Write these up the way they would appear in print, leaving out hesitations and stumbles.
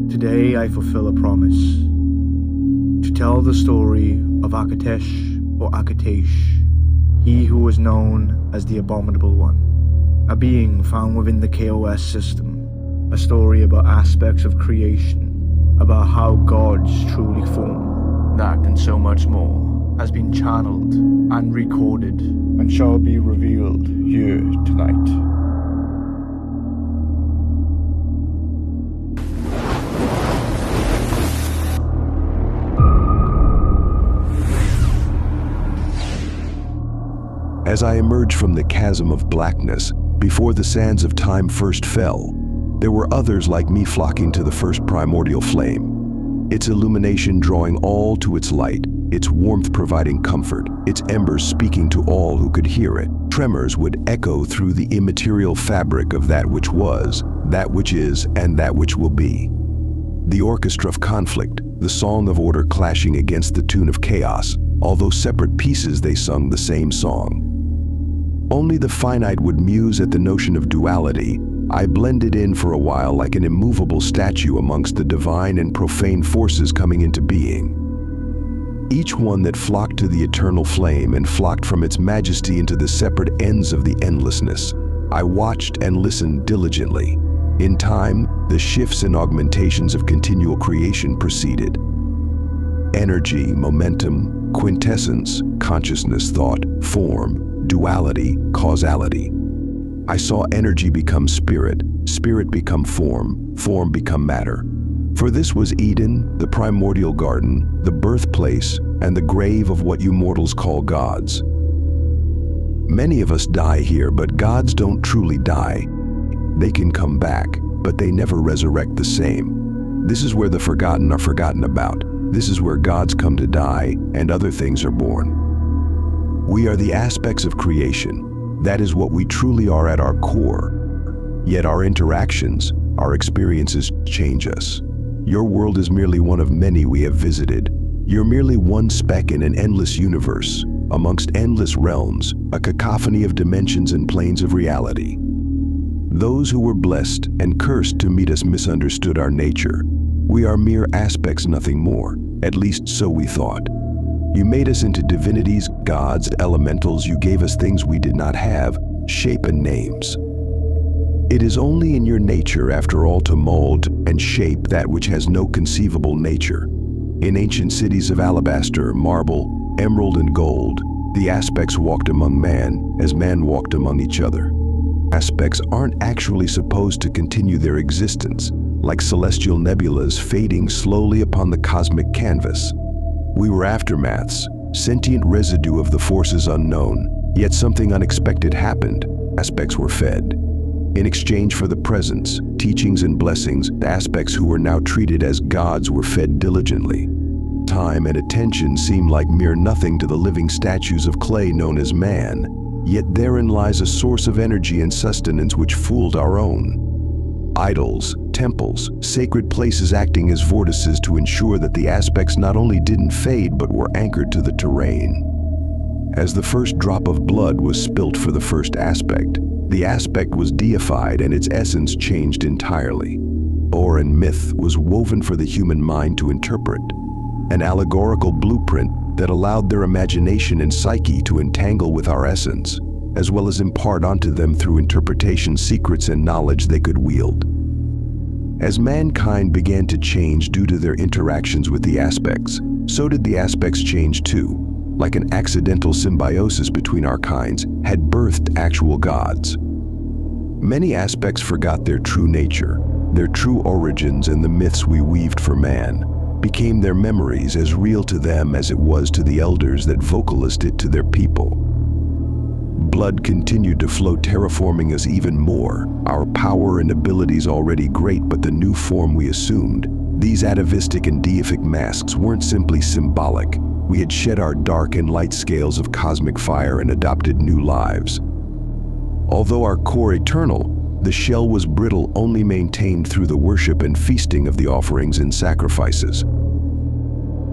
Today I fulfill a promise to tell the story of Akatesh or Akatesh, he who was known as the Abominable One, a being found within the KOS system, a story about aspects of creation, about how gods truly form. That and so much more has been channeled and recorded and shall be revealed here tonight. As I emerged from the chasm of blackness, before the sands of time first fell, there were others like me flocking to the first primordial flame, its illumination drawing all to its light, its warmth providing comfort, its embers speaking to all who could hear it. Tremors would echo through the immaterial fabric of that which was, that which is, and that which will be. The orchestra of conflict, the song of order clashing against the tune of chaos, although separate pieces they sung the same song. Only the finite would muse at the notion of duality. I blended in for a while like an immovable statue amongst the divine and profane forces coming into being. Each one that flocked to the eternal flame and flocked from its majesty into the separate ends of the endlessness. I watched and listened diligently. In time, the shifts and augmentations of continual creation proceeded. Energy, momentum, quintessence, consciousness, thought, form, duality, causality. I saw energy become spirit, spirit become form, form become matter. For this was Eden, the primordial garden, the birthplace, and the grave of what you mortals call gods. Many of us die here, but gods don't truly die. They can come back, but they never resurrect the same. This is where the forgotten are forgotten about. This is where gods come to die, and other things are born. We are the aspects of creation. That is what we truly are at our core. Yet our interactions, our experiences change us. Your world is merely one of many we have visited. You're merely one speck in an endless universe, amongst endless realms, a cacophony of dimensions and planes of reality. Those who were blessed and cursed to meet us misunderstood our nature. We are mere aspects, nothing more. At least so we thought. You made us into divinities, gods, elementals. You gave us things we did not have, shape and names. It is only in your nature, after all, to mold and shape that which has no conceivable nature. In ancient cities of alabaster, marble, emerald, and gold, the aspects walked among man as man walked among each other. Aspects aren't actually supposed to continue their existence, like celestial nebulas fading slowly upon the cosmic canvas. We were aftermaths, sentient residue of the forces unknown, yet something unexpected happened. Aspects were fed. In exchange for the presence, teachings, and blessings, the aspects who were now treated as gods were fed diligently. Time and attention seemed like mere nothing to the living statues of clay known as man, yet therein lies a source of energy and sustenance which fooled our own. Idols, temples, sacred places acting as vortices to ensure that the aspects not only didn't fade but were anchored to the terrain. As the first drop of blood was spilt for the first aspect, the aspect was deified and its essence changed entirely. Lore and myth was woven for the human mind to interpret, an allegorical blueprint that allowed their imagination and psyche to entangle with our essence, as well as impart onto them through interpretation secrets and knowledge they could wield. As mankind began to change due to their interactions with the aspects, so did the aspects change too. Like an accidental symbiosis between our kinds had birthed actual gods. Many aspects forgot their true nature, their true origins, and the myths we weaved for man became their memories, as real to them as it was to the elders that vocalized it to their people. Blood continued to flow, terraforming us even more, our power and abilities already great, but the new form we assumed. These atavistic and deific masks weren't simply symbolic. We had shed our dark and light scales of cosmic fire and adopted new lives. Although our core eternal, the shell was brittle, only maintained through the worship and feasting of the offerings and sacrifices.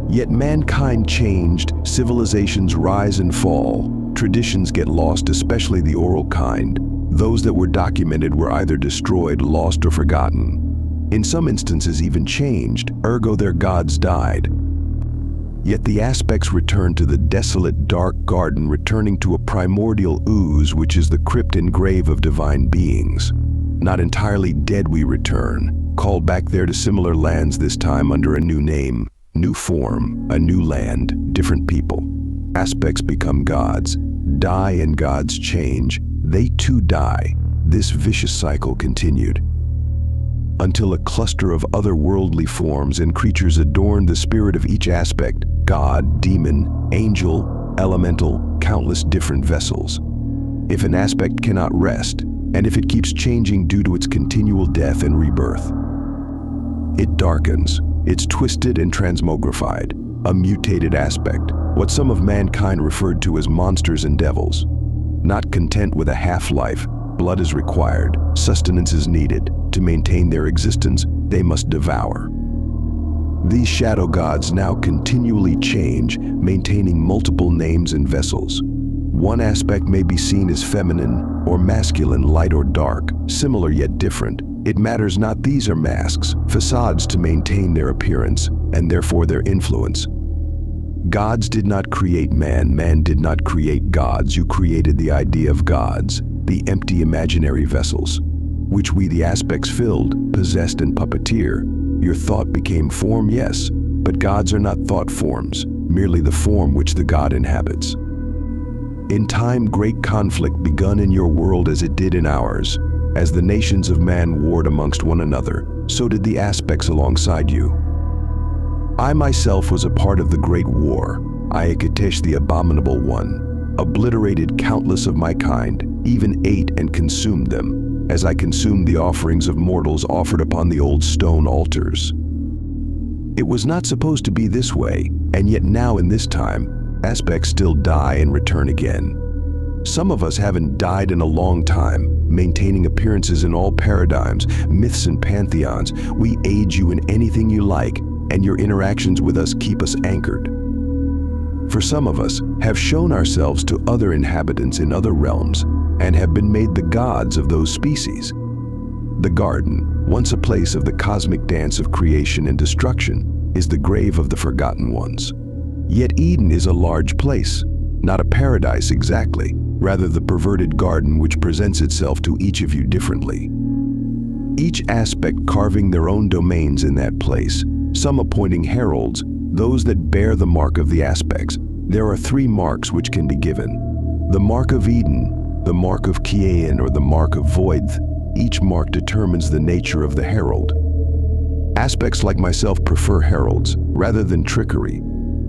Yet mankind changed, civilizations rise and fall, traditions get lost, especially the oral kind. Those that were documented were either destroyed, lost, or forgotten. in some instances even changed, ergo their gods died. Yet the aspects return to the desolate, dark garden, returning to a primordial ooze, which is the crypt and grave of divine beings. Not entirely dead we return, called back there to similar lands, this time under a new name, new form, a new land, different people. Aspects become gods, die and gods change. They too die. This vicious cycle continued, until a cluster of otherworldly forms and creatures adorned the spirit of each aspect: god, demon, angel, elemental, countless different vessels. If an aspect cannot rest, and if it keeps changing due to its continual death and rebirth, it darkens. It's twisted and transmogrified, a mutated aspect, what some of mankind referred to as monsters and devils. Not content with a half-life, blood is required, sustenance is needed. To maintain their existence, they must devour. These shadow gods now continually change, maintaining multiple names and vessels. One aspect may be seen as feminine or masculine, light or dark, similar yet different. It matters not. These are masks, facades to maintain their appearance, and therefore their influence. Gods did not create man, man did not create gods. You created the idea of gods, the empty imaginary vessels, which we the aspects filled, possessed and puppeteer. Your thought became form, yes, but gods are not thought forms, merely the form which the god inhabits. In time, great conflict begun in your world as it did in ours. As the nations of man warred amongst one another, so did the aspects alongside you. I myself was a part of the Great War. I, Akatesh, the Abominable One, obliterated countless of my kind, even ate and consumed them, as I consumed the offerings of mortals offered upon the old stone altars. It was not supposed to be this way, and yet now in this time, aspects still die and return again. Some of us haven't died in a long time, maintaining appearances in all paradigms, myths and pantheons. We aid you in anything you like, and your interactions with us keep us anchored. For some of us have shown ourselves to other inhabitants in other realms, and have been made the gods of those species. The garden, once a place of the cosmic dance of creation and destruction, is the grave of the forgotten ones. Yet Eden is a large place, not a paradise exactly, rather the perverted garden which presents itself to each of you differently. Each aspect carving their own domains in that place, some appointing heralds, those that bear the mark of the aspects. There are 3 marks which can be given: the mark of Eden, the mark of Kian, or the mark of Voidth. Each mark determines the nature of the herald. Aspects like myself prefer heralds, rather than trickery,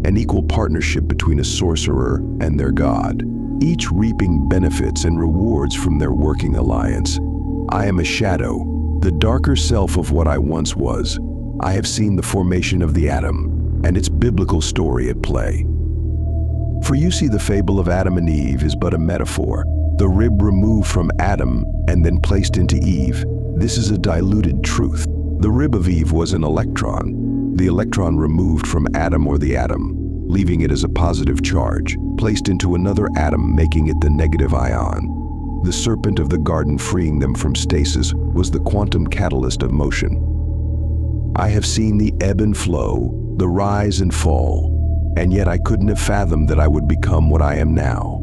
an equal partnership between a sorcerer and their god, each reaping benefits and rewards from their working alliance. I am a shadow, the darker self of what I once was. I have seen the formation of the atom, and its biblical story at play. For you see, the fable of Adam and Eve is but a metaphor, the rib removed from Adam and then placed into Eve. This is a diluted truth. The rib of Eve was an electron, the electron removed from Adam or the atom, leaving it as a positive charge, placed into another atom, making it the negative ion. The serpent of the garden, freeing them from stasis, was the quantum catalyst of motion. I have seen the ebb and flow, the rise and fall, and yet I couldn't have fathomed that I would become what I am now.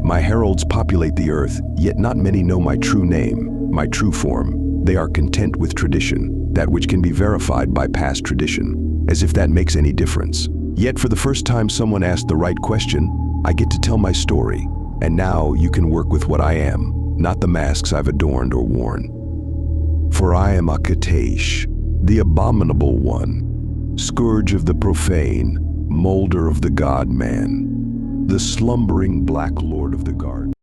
My heralds populate the earth, yet not many know my true name, my true form. They are content with tradition, that which can be verified by past tradition, as if that makes any difference. Yet for the first time someone asked the right question. I get to tell my story, and now you can work with what I am, not the masks I've adorned or worn. For I am Akatesh, the Abominable One, scourge of the profane, molder of the God-man, the slumbering Black Lord of the Garden.